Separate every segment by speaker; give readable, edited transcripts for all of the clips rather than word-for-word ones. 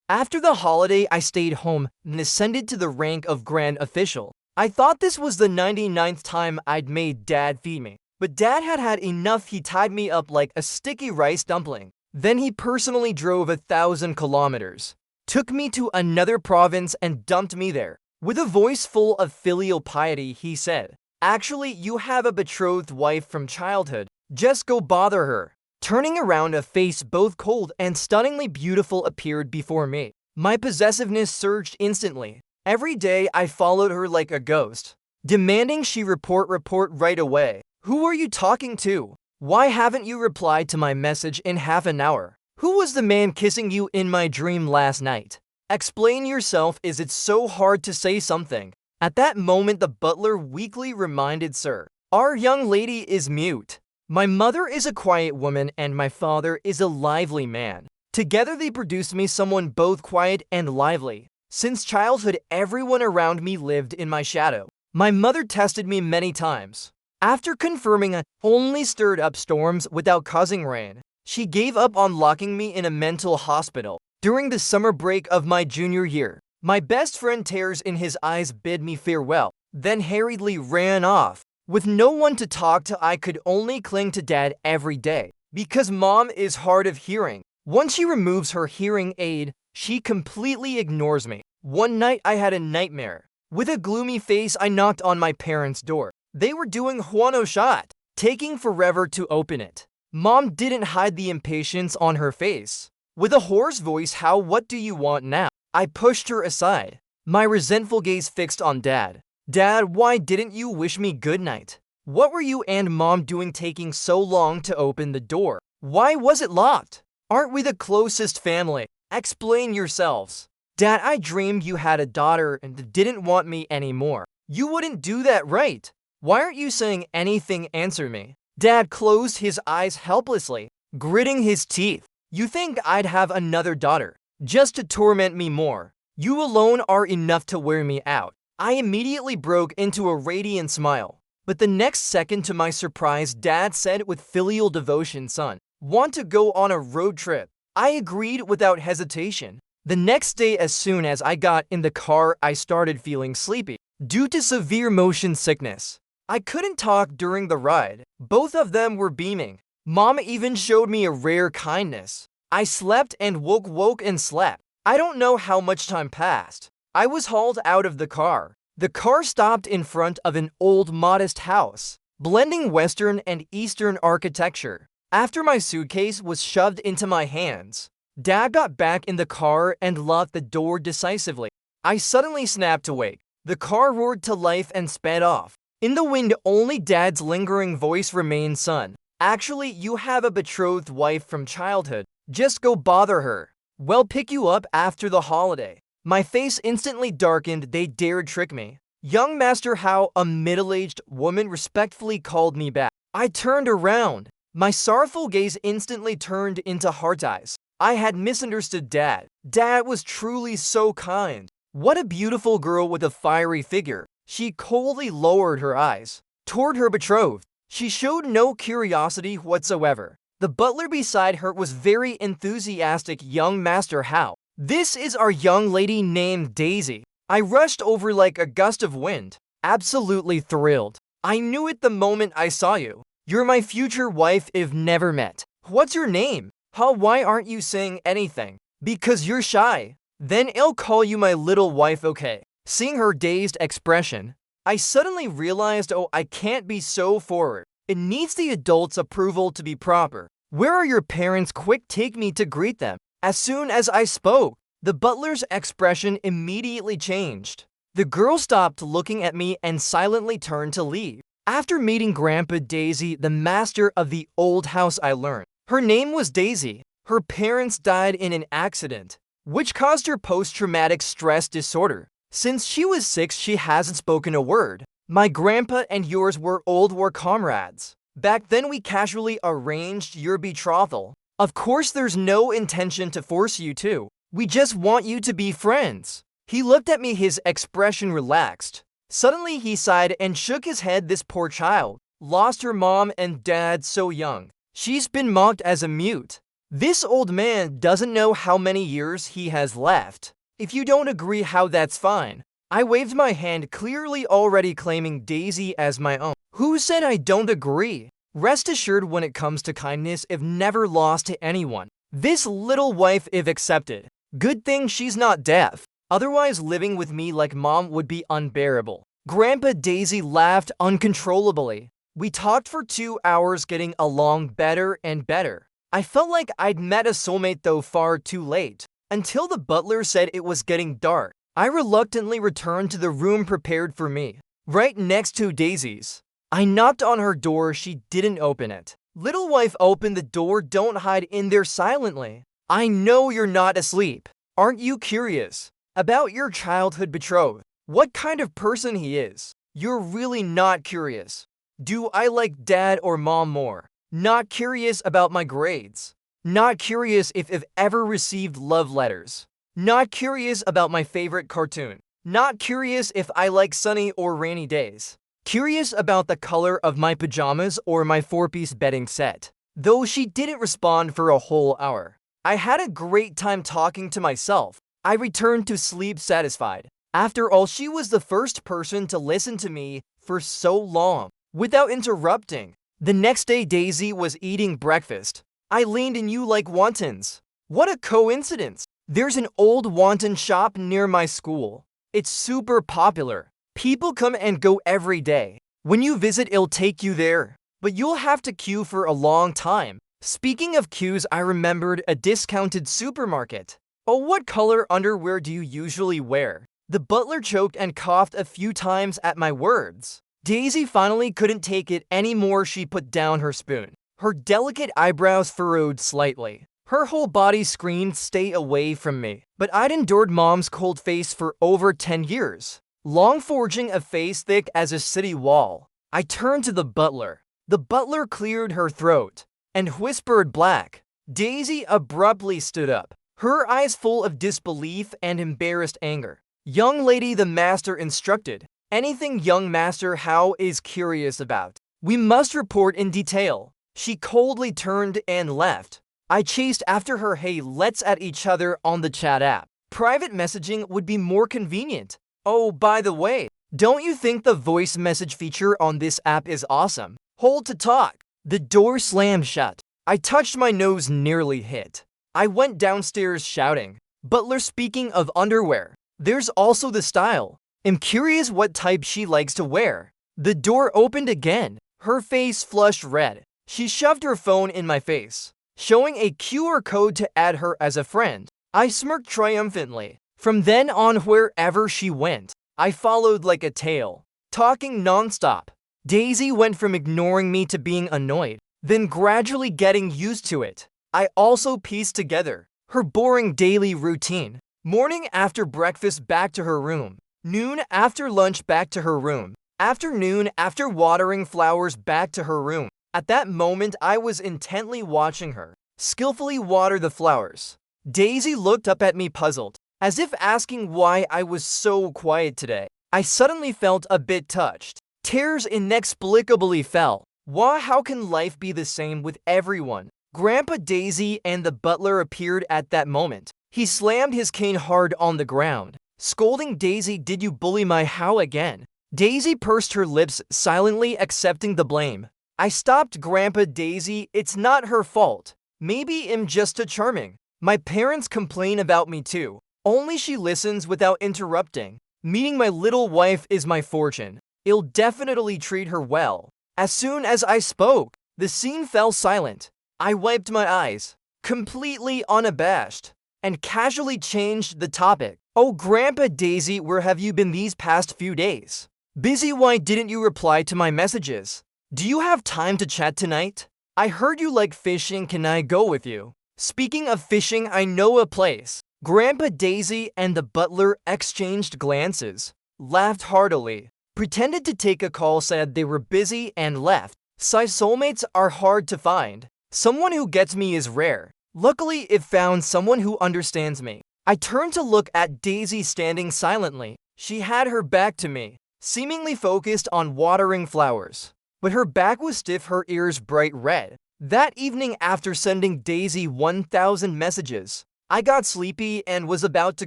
Speaker 1: After the holiday, I stayed home and ascended to the rank of grand official. I thought this was the 99th time I'd made Dad feed me. But Dad had had enough. He tied me up like a sticky rice dumpling. Then he personally drove 1,000 kilometers, took me to another province and dumped me there. With a voice full of filial piety, he said, "Actually, you have a betrothed wife from childhood. Just go bother her." Turning around, a face both cold and stunningly beautiful appeared before me. My possessiveness surged instantly. Every day, I followed her like a ghost, demanding she report right away. "Who are you talking to? Why haven't you replied to my message in half an hour? Who was the man kissing you in my dream last night? Explain yourself. Is it so hard to say something?" At that moment, the butler weakly reminded, "Sir, our young lady is mute. My mother is a quiet woman and my father is a lively man. Together they produced me someone both quiet and lively. Since childhood, everyone around me lived in my shadow. My mother tested me many times. After confirming I only stirred up storms without causing rain, she gave up on locking me in a mental hospital. During the summer break of my junior year, my best friend, tears in his eyes, bid me farewell, then hurriedly ran off. With no one to talk to, I could only cling to Dad every day. Because Mom is hard of hearing. Once she removes her hearing aid, she completely ignores me. One night I had a nightmare. With a gloomy face, I knocked on my parents' door. They were doing Huano shot, taking forever to open it. Mom didn't hide the impatience on her face. With a hoarse voice, "What do you want now?" I pushed her aside, my resentful gaze fixed on Dad. "Dad, why didn't you wish me good night? What were you and Mom doing taking so long to open the door? Why was it locked? Aren't we the closest family? Explain yourselves." "Dad, I dreamed you had a daughter and didn't want me anymore." "You wouldn't do that, right? Why aren't you saying anything? Answer me." Dad closed his eyes helplessly, gritting his teeth. "You think I'd have another daughter just to torment me more? You alone are enough to wear me out." I immediately broke into a radiant smile. But the next second, to my surprise, Dad said with filial devotion, "Son, want to go on a road trip?" I agreed without hesitation. The next day, as soon as I got in the car, I started feeling sleepy due to severe motion sickness. I couldn't talk during the ride. Both of them were beaming. Mom even showed me a rare kindness. I slept and woke and slept. I don't know how much time passed. I was hauled out of the car. The car stopped in front of an old, modest house, blending Western and Eastern architecture. After my suitcase was shoved into my hands, Dad got back in the car and locked the door decisively. I suddenly snapped awake. The car roared to life and sped off. In the wind, only Dad's lingering voice remained, "Son, actually, you have a betrothed wife from childhood. Just go bother her. We'll pick you up after the holiday." My face instantly darkened. They dared trick me. "Young Master How," a middle-aged woman respectfully called me back. I turned around. My sorrowful gaze instantly turned into heart eyes. I had misunderstood Dad. Dad was truly so kind. What a beautiful girl with a fiery figure. She coldly lowered her eyes toward her betrothed. She showed no curiosity whatsoever. The butler beside her was very enthusiastic. "Young Master How, this is our young lady named Daisy." I rushed over like a gust of wind, absolutely thrilled. "I knew it the moment I saw you. You're my future wife if never met. What's your name? Why aren't you saying anything?" "Because you're shy." "Then I'll call you my little wife, okay?" Seeing her dazed expression, I suddenly realized, I can't be so forward. It needs the adult's approval to be proper. "Where are your parents? Quick, take me to greet them." As soon as I spoke, the butler's expression immediately changed. The girl stopped looking at me and silently turned to leave. After meeting Grandpa Daisy, the master of the old house, I learned her name was Daisy. Her parents died in an accident, which caused her post-traumatic stress disorder. Since she was 6, she hasn't spoken a word. My grandpa and yours were old war comrades. Back then we casually arranged your betrothal. Of course there's no intention to force you to. We just want you to be friends." He looked at me, his expression relaxed. Suddenly he sighed and shook his head. "This poor child lost her mom and dad so young. She's been mocked as a mute. This old man doesn't know how many years he has left. If you don't agree, how that's fine. I waved my hand, clearly already claiming Daisy as my own. Who said I don't agree? Rest assured, when it comes to kindness, I've never lost to anyone. This little wife, if accepted. Good thing she's not deaf. Otherwise, living with me like mom would be unbearable. Grandpa Daisy laughed uncontrollably. We talked for 2 hours, getting along better and better. I felt like I'd met a soulmate, though far too late. Until the butler said it was getting dark. I reluctantly returned to the room prepared for me, right next to Daisy's. I knocked on her door, she didn't open it. Little wife, open the door, don't hide in there silently. I know you're not asleep. Aren't you curious about your childhood betrothed? What kind of person he is? You're really not curious. Do I like dad or mom more? Not curious about my grades. Not curious if I've ever received love letters. Not curious about my favorite cartoon. Not curious if I like sunny or rainy days. Curious about the color of my pajamas or my 4-piece bedding set. Though she didn't respond for a whole hour. I had a great time talking to myself. I returned to sleep satisfied. After all, she was the first person to listen to me for so long, without interrupting. The next day, Daisy was eating breakfast. I leaned in you like wontons. What a coincidence. There's an old wonton shop near my school. It's super popular. People come and go every day. When you visit, it'll take you there. But you'll have to queue for a long time. Speaking of queues, I remembered a discounted supermarket. Oh, what color underwear do you usually wear? The butler choked and coughed a few times at my words. Daisy finally couldn't take it anymore. She put down her spoon. Her delicate eyebrows furrowed slightly. Her whole body screamed, stay away from me. But I'd endured mom's cold face for over 10 years. Long, forging a face thick as a city wall. I turned to the butler. The butler cleared her throat and whispered black. Daisy abruptly stood up, her eyes full of disbelief and embarrassed anger. Young lady, the master instructed. Anything young master How is curious about. We must report in detail. She coldly turned and left. I chased after her. Hey, let's at each other on the chat app. Private messaging would be more convenient. Oh, by the way, don't you think the voice message feature on this app is awesome? Hold to talk. The door slammed shut. I touched my nose, nearly hit. I went downstairs shouting. Butler, speaking of underwear, there's also the style. I'm curious what type she likes to wear. The door opened again. Her face flushed red. She shoved her phone in my face, showing a QR code to add her as a friend. I smirked triumphantly. From then on, wherever she went, I followed like a tail, talking nonstop. Daisy went from ignoring me to being annoyed, then gradually getting used to it. I also pieced together her boring daily routine. Morning after breakfast, back to her room. Noon after lunch, back to her room. Afternoon after watering flowers, back to her room. At that moment, I was intently watching her skillfully water the flowers. Daisy looked up at me, puzzled, as if asking why I was so quiet today. I suddenly felt a bit touched. Tears inexplicably fell. Why, how can life be the same with everyone? Grandpa Daisy and the butler appeared at that moment. He slammed his cane hard on the ground, scolding Daisy, did you bully my How again? Daisy pursed her lips, silently accepting the blame. I stopped Grandpa Daisy, it's not her fault. Maybe I'm just too charming. My parents complain about me too. Only she listens without interrupting. Meeting my little wife is my fortune. I'll definitely treat her well. As soon as I spoke, the scene fell silent. I wiped my eyes, completely unabashed, and casually changed the topic. Oh, Grandpa Daisy, where have you been these past few days? Busy. Why didn't you reply to my messages? Do you have time to chat tonight? I heard you like fishing, can I go with you? Speaking of fishing, I know a place. Grandpa Daisy and the butler exchanged glances, laughed heartily, pretended to take a call, said they were busy, and left. Soulmates are hard to find. Someone who gets me is rare. Luckily, I've found someone who understands me. I turned to look at Daisy standing silently. She had her back to me, seemingly focused on watering flowers. But her back was stiff, her ears bright red. That evening, after sending Daisy 1,000 messages, I got sleepy and was about to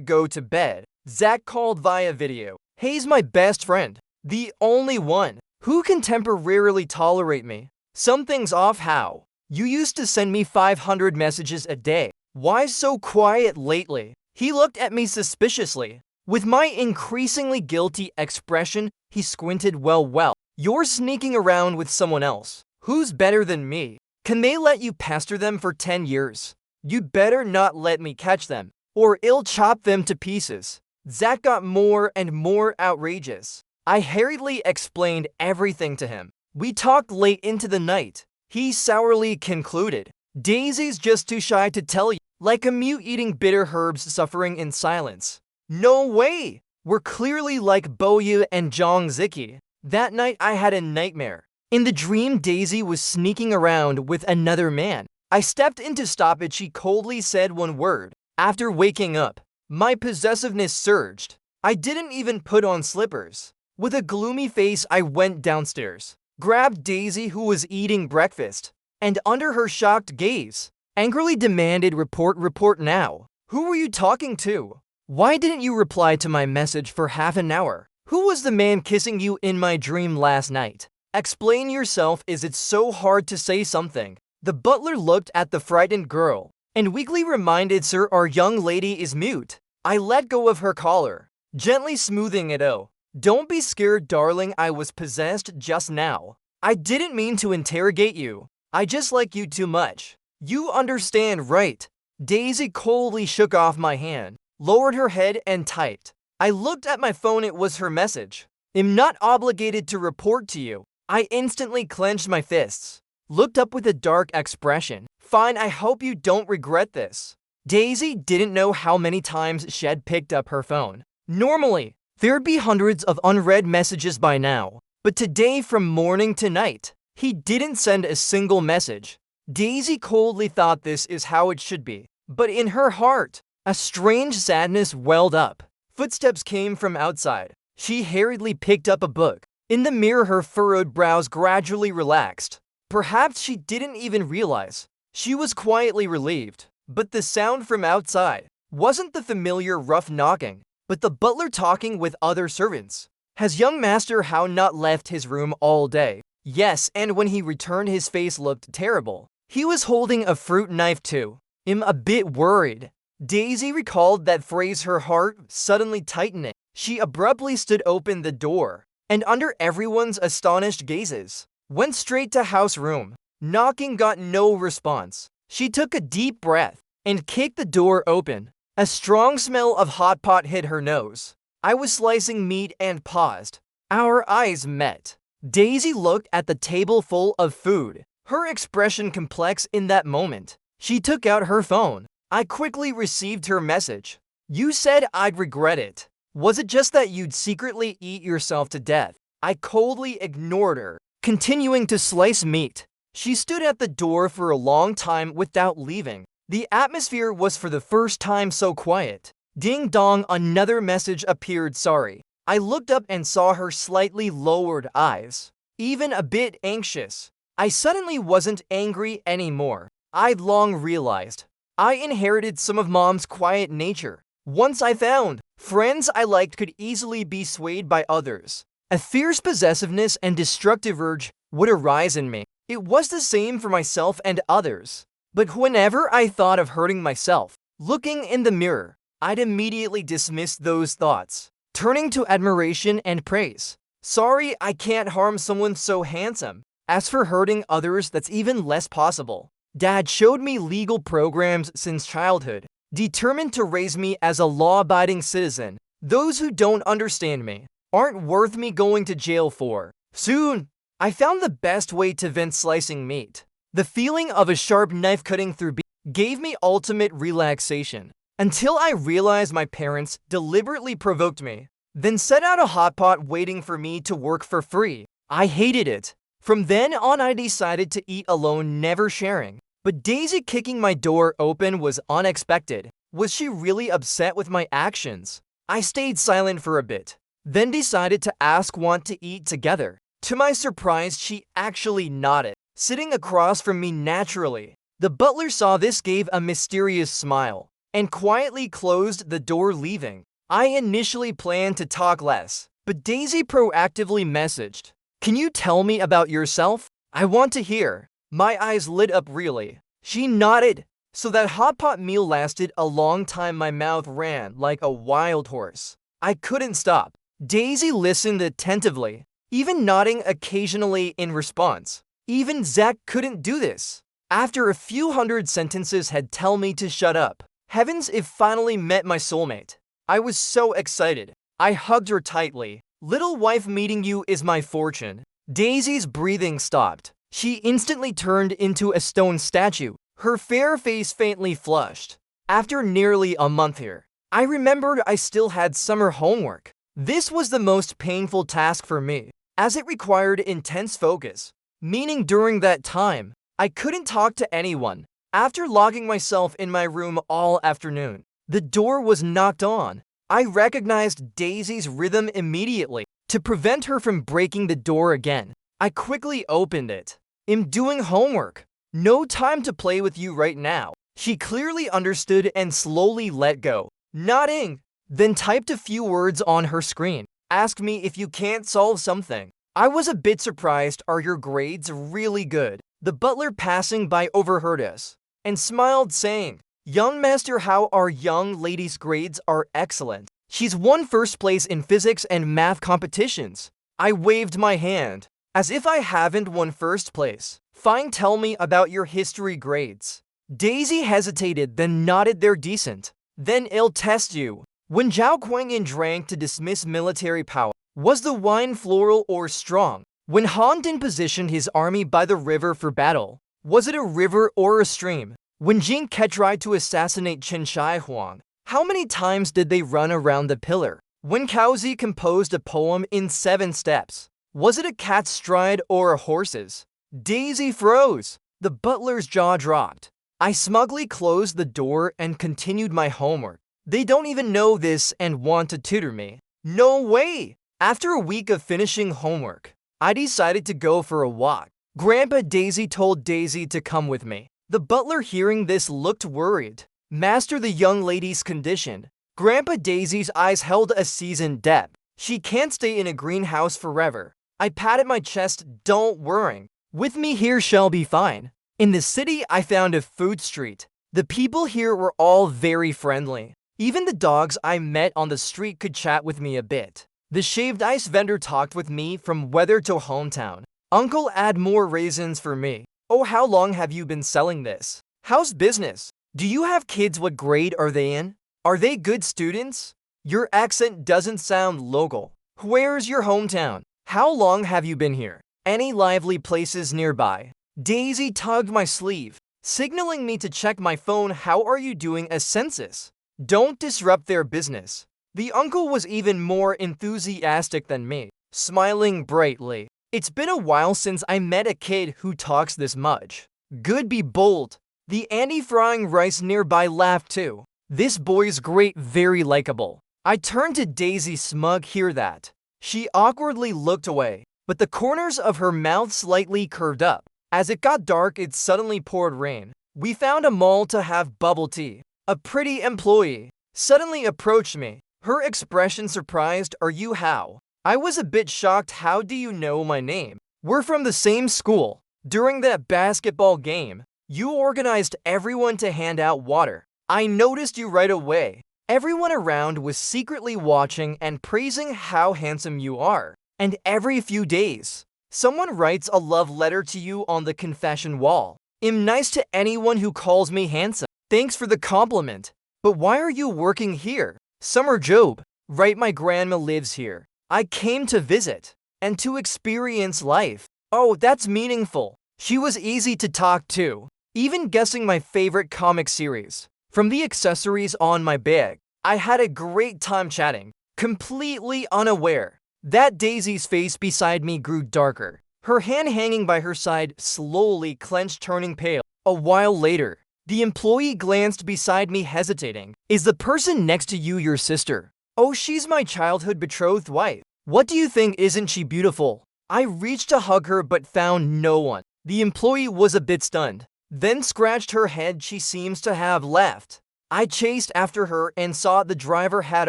Speaker 1: go to bed. Zach called via video. He's my best friend, the only one who can temporarily tolerate me. Something's off. How? You used to send me 500 messages a day. Why so quiet lately? He looked at me suspiciously. With my increasingly guilty expression, he squinted. Well, you're sneaking around with someone else. Who's better than me? Can they let you pester them for 10 years? You'd better not let me catch them, or I'll chop them to pieces. Zach got more and more outrageous. I hurriedly explained everything to him. We talked late into the night. He sourly concluded, Daisy's just too shy to tell you, like a mute eating bitter herbs suffering in silence. No way! We're clearly like Boyu and Zhang Ziki. That night I had a nightmare. In the dream, Daisy was sneaking around with another man. I stepped in to stop it. She coldly said one word. After waking up, my possessiveness surged. I didn't even put on slippers. With a gloomy face, I went downstairs, grabbed Daisy, who was eating breakfast, and under her shocked gaze, angrily demanded, report now. Who were you talking to? Why didn't you reply to my message for half an hour? Who was the man kissing you in my dream last night? Explain yourself. Is it so hard to say something? The butler looked at the frightened girl and weakly reminded, Sir, our young lady is mute. I let go of her collar, gently smoothing it. Oh, don't be scared, darling. I was possessed just now. I didn't mean to interrogate you. I just like you too much. You understand, right? Daisy coldly shook off my hand, lowered her head, and typed. I looked at my phone. It was her message. I'm not obligated to report to you. I instantly clenched my fists, looked up with a dark expression. Fine, I hope you don't regret this. Daisy didn't know how many times Shed picked up her phone. Normally, there'd be hundreds of unread messages by now, but today from morning to night, he didn't send a single message. Daisy coldly thought this is how it should be, but in her heart, a strange sadness welled up. Footsteps came from outside. She hurriedly picked up a book. In the mirror, her furrowed brows gradually relaxed. Perhaps she didn't even realize she was quietly relieved. But the sound from outside wasn't the familiar rough knocking, but the butler talking with other servants. Has young Master How not left his room all day? Yes, and when he returned, his face looked terrible. He was holding a fruit knife too. I'm a bit worried. Daisy recalled that phrase, her heart suddenly tightening. She abruptly stood open the door, and under everyone's astonished gazes, went straight to house room. Knocking got no response. She took a deep breath and kicked the door open. A strong smell of hot pot hit her nose. I was slicing meat and paused. Our eyes met. Daisy looked at the table full of food, her expression complex in that moment. She took out her phone. I quickly received her message. You said I'd regret it. Was it just that you'd secretly eat yourself to death? I coldly ignored her, continuing to slice meat. She stood at the door for a long time without leaving. The atmosphere was for the first time so quiet. Ding dong, another message appeared. Sorry. I looked up and saw her slightly lowered eyes, even a bit anxious. I suddenly wasn't angry anymore. I'd long realized I inherited some of Mom's quiet nature. Once I found friends I liked could easily be swayed by others. A fierce possessiveness and destructive urge would arise in me. It was the same for myself and others. But whenever I thought of hurting myself, looking in the mirror, I'd immediately dismiss those thoughts, turning to admiration and praise. Sorry, I can't harm someone so handsome. As for hurting others, that's even less possible. Dad showed me legal programs since childhood, determined to raise me as a law-abiding citizen. Those who don't understand me aren't worth me going to jail for. Soon, I found the best way to vent slicing meat. The feeling of a sharp knife cutting through beef gave me ultimate relaxation, until I realized my parents deliberately provoked me, then set out a hot pot waiting for me to work for free. I hated it. From then on, I decided to eat alone, never sharing. But Daisy kicking my door open was unexpected. Was she really upset with my actions? I stayed silent for a bit, then decided to ask want to eat together. To my surprise, she actually nodded. sitting across from me naturally. The butler saw this, gave a mysterious smile, and quietly closed the door, leaving. I initially planned to talk less, but Daisy proactively messaged, "Can you tell me about yourself? I want to hear." My eyes lit up really. She nodded. So that hot pot meal lasted a long time. My mouth ran like a wild horse. I couldn't stop. Daisy listened attentively, even nodding occasionally in response. Even Zach couldn't do this. After a few hundred sentences had tell me to shut up. Heavens, it finally met my soulmate. I was so excited. I hugged her tightly. "Little wife, meeting you is my fortune." Daisy's breathing stopped. She instantly turned into a stone statue, her fair face faintly flushed. After nearly a month here, I remembered I still had summer homework. This was the most painful task for me, as it required intense focus, meaning during that time, I couldn't talk to anyone. After locking myself in my room all afternoon, the door was knocked on. I recognized Daisy's rhythm immediately. To prevent her from breaking the door again, I quickly opened it. "I'm doing homework. No time to play with you right now." She clearly understood and slowly let go, nodding, then typed a few words on her screen. "Ask me if you can't solve something." I was a bit surprised. "Are your grades really good?" The butler passing by overheard us and smiled, saying, "Young master, how are young lady's grades? Are excellent. She's won first place in physics and math competitions." I waved my hand, as if I haven't won first place. "Fine, tell me about your history grades." Daisy hesitated, then nodded. "They're decent." "Then I'll test you. When Zhao Kuangyin drank to dismiss military power, was the wine floral or strong? When Han Din positioned his army by the river for battle, was it a river or a stream? When Jin Ke tried to assassinate Chen Shai Huang, how many times did they run around the pillar? When Caozi composed a poem in 7 steps, was it a cat's stride or a horse's?" Daisy froze. The butler's jaw dropped. I smugly closed the door and continued my homework. They don't even know this and want to tutor me. No way! After a week of finishing homework, I decided to go for a walk. Grandpa Daisy told Daisy to come with me. The butler, hearing this, looked worried. "Master, the young lady's condition." Grandpa Daisy's eyes held a seasoned depth. "She can't stay in a greenhouse forever." I patted my chest. "Don't worry. With me here she'll be fine." In the city, I found a food street. The people here were all very friendly. Even the dogs I met on the street could chat with me a bit. The shaved ice vendor talked with me from weather to hometown. "Uncle, add more raisins for me." "Oh, how long have you been selling this? How's business? Do you have kids? What grade are they in? Are they good students? Your accent doesn't sound local. Where's your hometown? How long have you been here? Any lively places nearby?" Daisy tugged my sleeve, signaling me to check my phone. "How are you doing a census? Don't disrupt their business." The uncle was even more enthusiastic than me, smiling brightly. "It's been a while since I met a kid who talks this much. Good, be bold." The auntie frying rice nearby laughed too. "This boy's great, very likable." I turned to Daisy, smug. "Hear that?" She awkwardly looked away, but the corners of her mouth slightly curved up. As it got dark, it suddenly poured rain. We found a mall to have bubble tea. A pretty employee suddenly approached me, her expression surprised. "Are you How?" I was a bit shocked. "How do you know my name? We're from the same school. During that basketball game, you organized everyone to hand out water. I noticed you right away." Everyone around was secretly watching and praising how handsome you are. And every few days, someone writes a love letter to you on the confession wall. "I'm nice to anyone who calls me handsome. Thanks for the compliment. But why are you working here?" "Summer job." "Right, my grandma lives here. I came to visit and to experience life." "Oh, that's meaningful." She was easy to talk to, even guessing my favorite comic series. From the accessories on my bag, I had a great time chatting, completely unaware that Daisy's face beside me grew darker. Her hand hanging by her side slowly clenched, turning pale. A while later, the employee glanced beside me, hesitating. "Is the person next to you your sister?" "Oh, she's my childhood betrothed wife." "What do you think? Isn't she beautiful?" I reached to hug her but found no one. The employee was a bit stunned, then scratched her head. She seems to have left. I chased after her and saw the driver had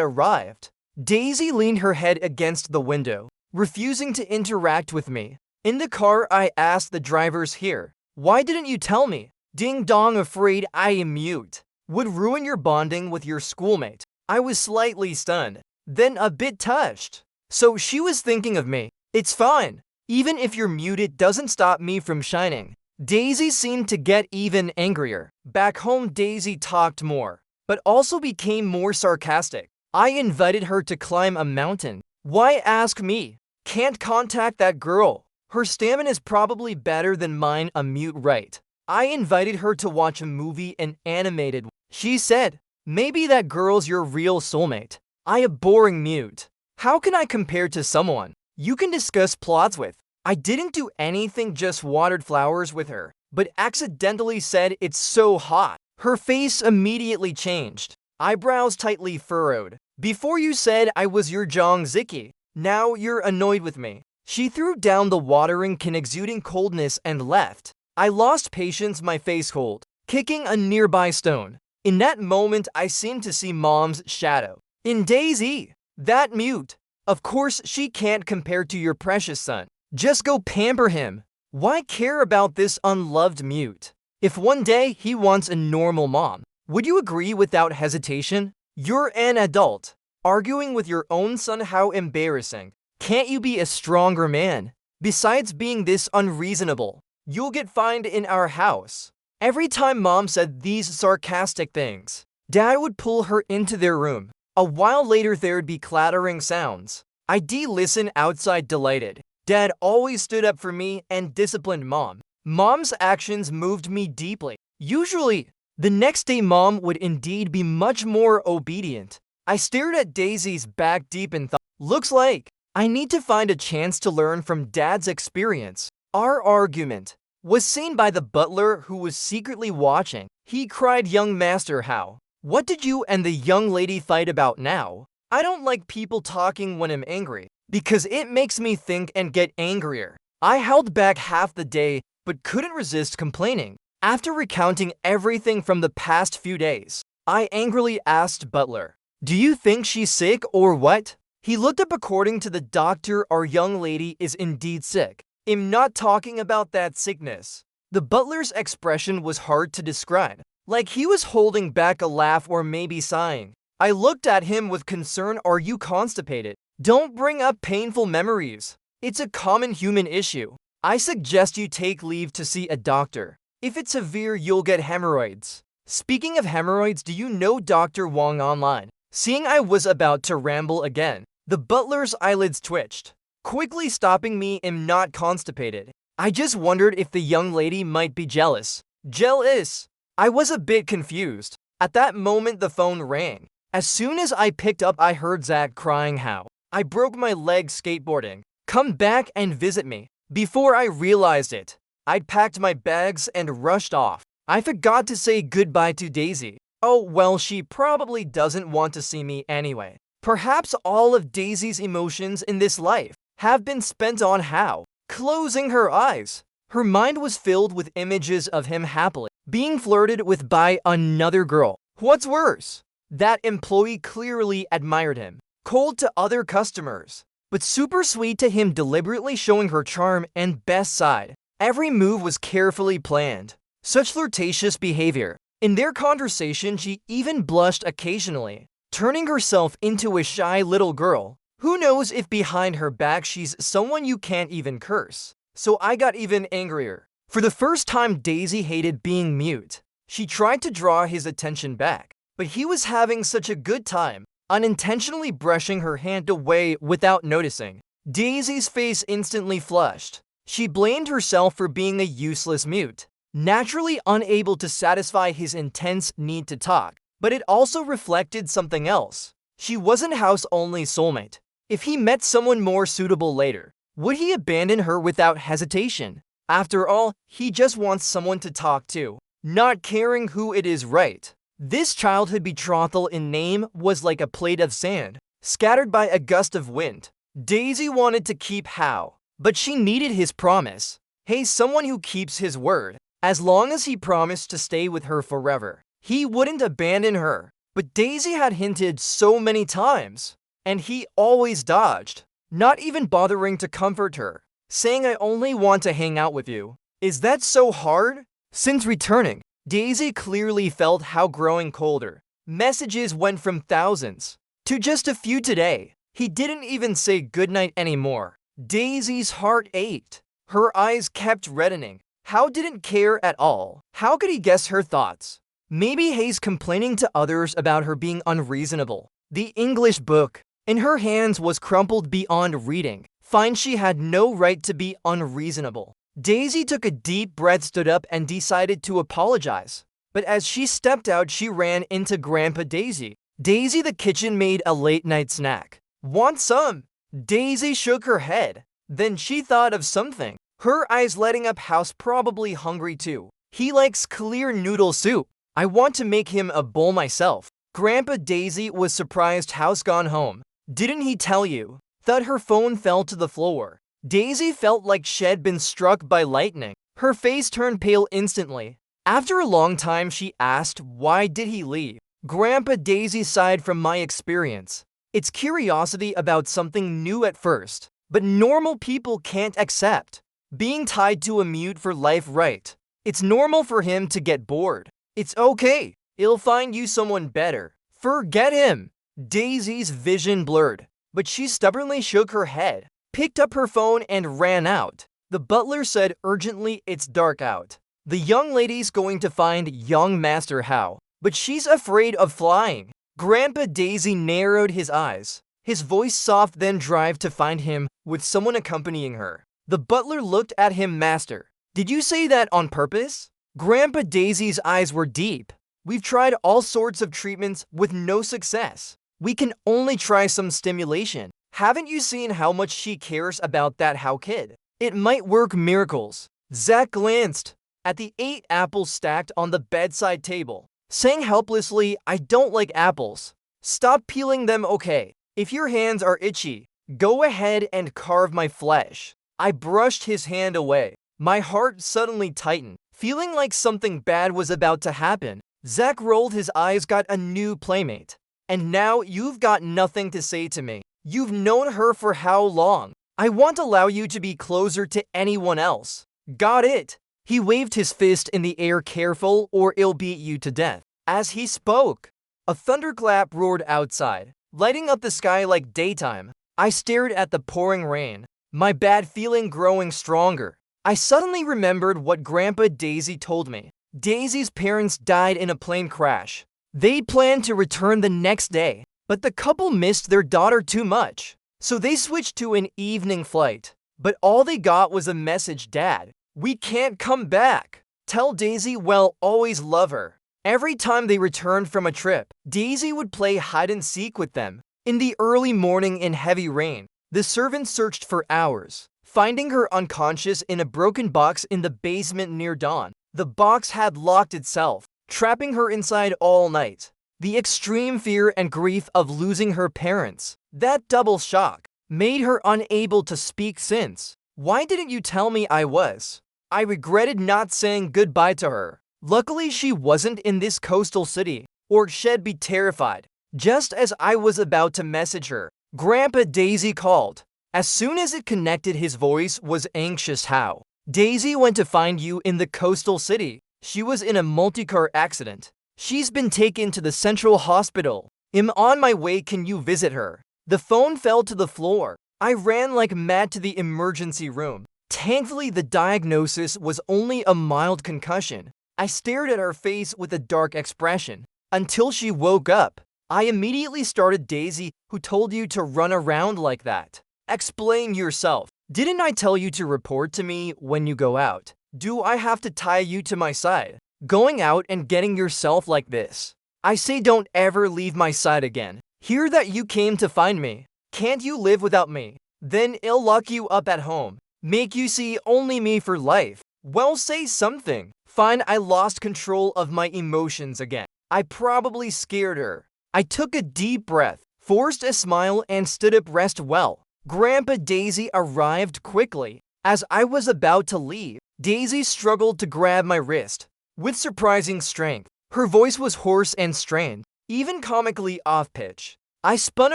Speaker 1: arrived. Daisy leaned her head against the window, refusing to interact with me. In the car, I asked the drivers here, "Why didn't you tell me?" Ding dong, afraid I am mute. Would ruin your bonding with your schoolmate. I was slightly stunned, then a bit touched. So she was thinking of me. It's fine. Even if you're mute, it doesn't stop me from shining. Daisy seemed to get even angrier. Back home, Daisy talked more, but also became more sarcastic. I invited her to climb a mountain. Why ask me? Can't contact that girl. Her stamina is probably better than mine, a mute right. I invited her to watch a movie, an animated one. She said, maybe that girl's your real soulmate. I a boring mute. How can I compare to someone you can discuss plots with? I didn't do anything, just watered flowers with her, but accidentally said it's so hot. Her face immediately changed, eyebrows tightly furrowed. Before you said I was your Jong Ziki. Now you're annoyed with me. She threw down the watering can, exuding coldness, and left. I lost patience, my face cold, kicking a nearby stone. In that moment, I seemed to see Mom's shadow. In Daisy, that mute. Of course, she can't compare to your precious son. Just go pamper him. Why care about this unloved mute? If one day he wants a normal mom, would you agree without hesitation? You're an adult, arguing with your own son. How embarrassing. Can't you be a stronger man? Besides being this unreasonable, you'll get fined in our house. Every time Mom said these sarcastic things, Dad would pull her into their room. A while later, there'd be clattering sounds. I'd listen outside, delighted. Dad always stood up for me and disciplined Mom. Mom's actions moved me deeply. Usually, the next day Mom would indeed be much more obedient. I stared at Daisy's back deep in thought. Looks like I need to find a chance to learn from Dad's experience. Our argument was seen by the butler, who was secretly watching. He cried, "Young master, how? What did you and the young lady fight about now?" I don't like people talking when I'm angry, because it makes me think and get angrier. I held back half the day, but couldn't resist complaining. After recounting everything from the past few days, I angrily asked butler, "Do you think she's sick or what?" He looked up. "According to the doctor, our young lady is indeed sick. I'm not talking about that sickness." The butler's expression was hard to describe, like he was holding back a laugh or maybe sighing. I looked at him with concern. "Are you constipated? Don't bring up painful memories. It's a common human issue. I suggest you take leave to see a doctor. If it's severe, you'll get hemorrhoids." Speaking of hemorrhoids, do you know Dr. Wong online? Seeing I was about to ramble again, the butler's eyelids twitched, quickly stopping me. "I'm not constipated. I just wondered if the young lady might be jealous." Jealous? I was a bit confused. At that moment, the phone rang. As soon as I picked up, I heard Zach crying, "How? I broke my leg skateboarding. Come back and visit me." Before I realized it, I'd packed my bags and rushed off. I forgot to say goodbye to Daisy. Oh well, she probably doesn't want to see me anyway. Perhaps all of Daisy's emotions in this life have been spent on How. Closing her eyes, her mind was filled with images of him happily being flirted with by another girl. What's worse, that employee clearly admired him. Cold to other customers, but super sweet to him, deliberately showing her charm and best side. Every move was carefully planned. Such flirtatious behavior. In their conversation, she even blushed occasionally, turning herself into a shy little girl. Who knows if behind her back she's someone you can't even curse. So I got even angrier. For the first time, Daisy hated being mute. She tried to draw his attention back, but he was having such a good time, unintentionally brushing her hand away without noticing. Daisy's face instantly flushed. She blamed herself for being a useless mute, naturally unable to satisfy his intense need to talk. But it also reflected something else. She wasn't How's only soulmate. If he met someone more suitable later, would he abandon her without hesitation? After all, he just wants someone to talk to, not caring who it is, right? This childhood betrothal in name was like a plate of sand, scattered by a gust of wind. Daisy wanted to keep How, but she needed his promise. Hey, someone who keeps his word. As long as he promised to stay with her forever, he wouldn't abandon her. But Daisy had hinted so many times, and he always dodged, not even bothering to comfort her, saying I only want to hang out with you. Is that so hard? Since returning, Daisy clearly felt how growing colder. Messages went from thousands to just a few today. He didn't even say goodnight anymore. Daisy's heart ached. Her eyes kept reddening. How didn't care at all? How could he guess her thoughts? Maybe Hayes complaining to others about her being unreasonable. The English book in her hands was crumpled beyond reading. Fine, she had no right to be unreasonable. Daisy took a deep breath, stood up, and decided to apologize. But as she stepped out, she ran into Grandpa Daisy. Daisy, the kitchen made a late-night snack. Want some? Daisy shook her head. Then she thought of something. Her eyes lighting up. House probably hungry too. He likes clear noodle soup. I want to make him a bowl myself. Grandpa Daisy was surprised. House gone home. Didn't he tell you? Thought her phone fell to the floor. Daisy felt like she'd been struck by lightning. Her face turned pale instantly. After a long time, she asked, why did he leave? Grandpa Daisy sighed. From my experience, it's curiosity about something new at first, but normal people can't accept being tied to a mute for life, right? It's normal for him to get bored. It's okay. He'll find you someone better. Forget him. Daisy's vision blurred, but she stubbornly shook her head, picked up her phone, and ran out. The butler said urgently, it's dark out. The young lady's going to find young Master How, but she's afraid of flying. Grandpa Daisy narrowed his eyes, his voice soft then dry. To find him with someone accompanying her. The butler looked at him. Master, did you say that on purpose? Grandpa Daisy's eyes were deep. We've tried all sorts of treatments with no success. We can only try some stimulation. Haven't you seen how much she cares about that How kid? It might work miracles. Zach glanced at the 8 apples stacked on the bedside table, saying helplessly, I don't like apples. Stop peeling them, okay? If your hands are itchy, go ahead and carve my flesh. I brushed his hand away. My heart suddenly tightened, feeling like something bad was about to happen. Zach rolled his eyes. Got a new playmate. And now you've got nothing to say to me. You've known her for how long? I won't allow you to be closer to anyone else. Got it? He waved his fist in the air. Careful or I'll beat you to death. As he spoke, a thunderclap roared outside, lighting up the sky like daytime. I stared at the pouring rain, my bad feeling growing stronger. I suddenly remembered what Grandpa Daisy told me. Daisy's parents died in a plane crash. They planned to return the next day, but the couple missed their daughter too much, so they switched to an evening flight. But all they got was a message, Dad, we can't come back. Tell Daisy we'll always love her. Every time they returned from a trip, Daisy would play hide and seek with them. In the early morning in heavy rain, the servants searched for hours, finding her unconscious in a broken box in the basement near dawn. The box had locked itself, trapping her inside all night. The extreme fear and grief of losing her parents, that double shock, made her unable to speak since. Why didn't you tell me I was? I regretted not saying goodbye to her. Luckily, she wasn't in this coastal city, or she'd be terrified. Just as I was about to message her, Grandpa Daisy called. As soon as it connected, his voice was anxious. How? Daisy went to find you in the coastal city. She was in a multi-car accident. She's been taken to the central hospital. I'm on my way. Can you visit her? The phone fell to the floor. I ran like mad to the emergency room. Thankfully, the diagnosis was only a mild concussion. I stared at her face with a dark expression until she woke up. I immediately started. Daisy, who told you to run around like that? Explain yourself. Didn't I tell you to report to me when you go out? Do I have to tie you to my side? Going out and getting yourself like this? I say don't ever leave my side again. Hear that you came to find me. Can't you live without me? Then I'll lock you up at home. Make you see only me for life. Well, say something. Fine, I lost control of my emotions again. I probably scared her. I took a deep breath, forced a smile, and stood up. Rest well. Grandpa Daisy arrived quickly. As I was about to leave, Daisy struggled to grab my wrist. With surprising strength, her voice was hoarse and strained, even comically off-pitch. I spun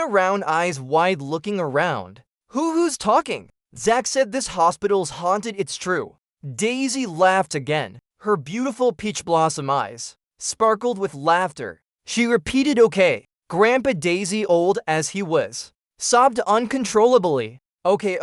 Speaker 1: around, eyes wide, looking around. Who's talking? Zach said this hospital's haunted, it's true. Daisy laughed again. Her beautiful peach blossom eyes sparkled with laughter. She repeated, okay. Grandpa Daisy, old as he was, sobbed uncontrollably. Okay.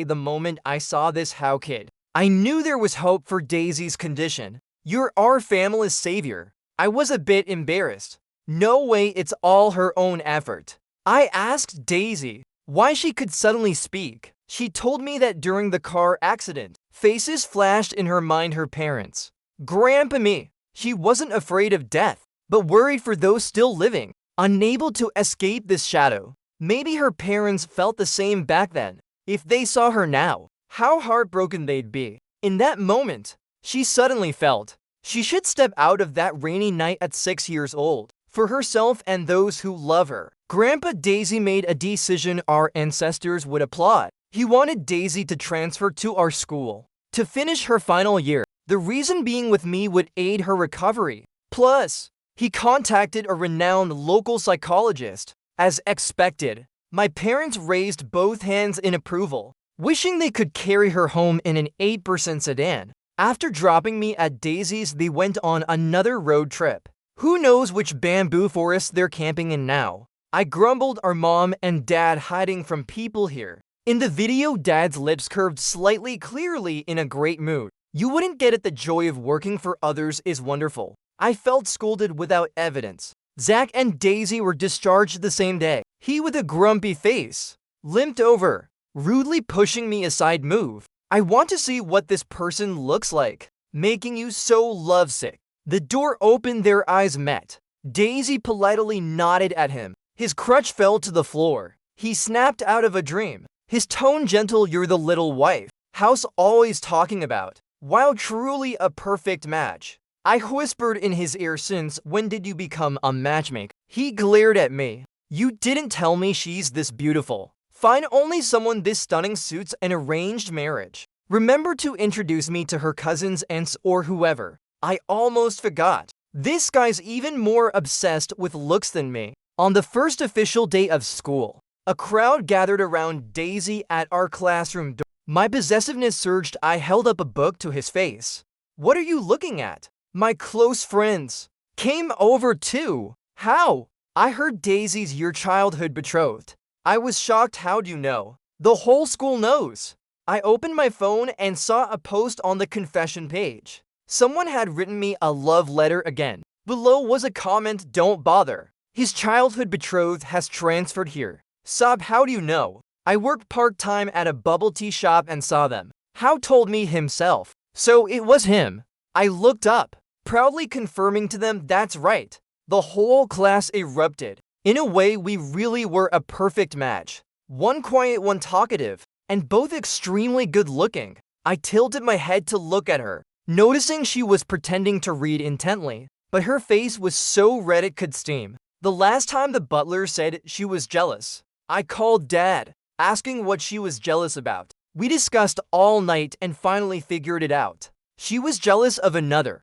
Speaker 1: The moment I saw this how kid, I knew there was hope for Daisy's condition. You're our family's savior. I was a bit embarrassed. No way, it's all her own effort. I asked Daisy why she could suddenly speak. She told me that during the car accident, faces flashed in her mind, her parents. Grandpa me. She wasn't afraid of death, but worried for those still living, unable to escape this shadow. Maybe her parents felt the same back then. If they saw her now, how heartbroken they'd be. In that moment, she suddenly felt she should step out of that rainy night at 6 years old, for herself and those who love her. Grandpa Daisy made a decision our ancestors would applaud. He wanted Daisy to transfer to our school, to finish her final year. The reason being with me would aid her recovery. Plus, he contacted a renowned local psychologist. As expected, my parents raised both hands in approval, wishing they could carry her home in an 8% sedan. After dropping me at Daisy's, they went on another road trip. Who knows which bamboo forest they're camping in now? I grumbled, our mom and dad hiding from people here. In the video, Dad's lips curved slightly, clearly in a great mood. You wouldn't get it, the joy of working for others is wonderful. I felt scolded without evidence. Zach and Daisy were discharged the same day. He, with a grumpy face, limped over, rudely pushing me aside. Move. I want to see what this person looks like, making you so lovesick. The door opened, their eyes met. Daisy politely nodded at him. His crutch fell to the floor. He snapped out of a dream. His tone gentle, you're the little wife house always talking about. Wow, truly a perfect match. I whispered in his ear, since when did you become a matchmaker? He glared at me. You didn't tell me she's this beautiful. Fine, only someone this stunning suits an arranged marriage. Remember to introduce me to her cousins, aunts, or whoever. I almost forgot. This guy's even more obsessed with looks than me. On the first official day of school, a crowd gathered around Daisy at our classroom door. My possessiveness surged. I held up a book to his face. What are you looking at? My close friends came over too. How? I heard Daisy's your childhood betrothed. I was shocked. How'd you know? The whole school knows. I opened my phone and saw a post on the confession page. Someone had written me a love letter again. Below was a comment, don't bother. His childhood betrothed has transferred here. Sob, how do you know? I worked part-time at a bubble tea shop and saw them. How told me himself. So it was him. I looked up, proudly confirming to them, that's right. The whole class erupted. In a way, we really were a perfect match. One quiet, one talkative, and both extremely good-looking. I tilted my head to look at her, noticing she was pretending to read intently, but her face was so red it could steam. The last time the butler said she was jealous, I called Dad, asking what she was jealous about. We discussed all night and finally figured it out. She was jealous of another